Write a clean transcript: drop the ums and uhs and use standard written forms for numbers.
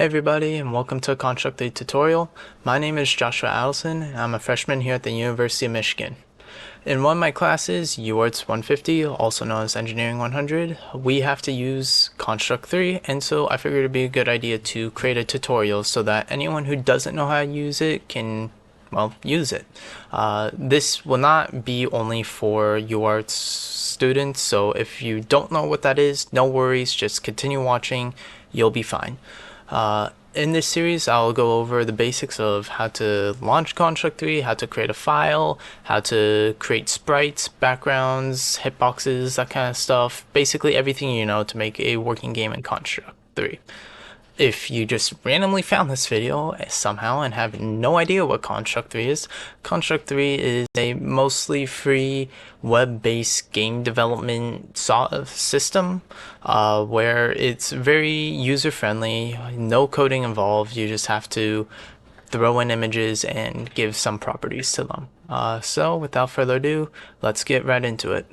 Hey everybody, and welcome to a Construct 3 tutorial. My name is Joshua Adelson, and I'm a freshman here at the University of Michigan. In one of my classes, UArts 150, also known as Engineering 100, we have to use Construct 3, and so I figured it'd be a good idea to create a tutorial so that anyone who doesn't know how to use it can, well, use it. This will not be only for UArts students, so if you don't know what that is, no worries, just continue watching, you'll be fine. In this series, I'll go over the basics of how to launch Construct 3, how to create a file, how to create sprites, backgrounds, hitboxes, that kind of stuff. Basically everything you know to make a working game in Construct 3. If you just randomly found this video somehow and have no idea what Construct 3 is, Construct 3 is a mostly free web-based game development system where it's very user-friendly, no coding involved, you just have to throw in images and give some properties to them. So without further ado, let's get right into it.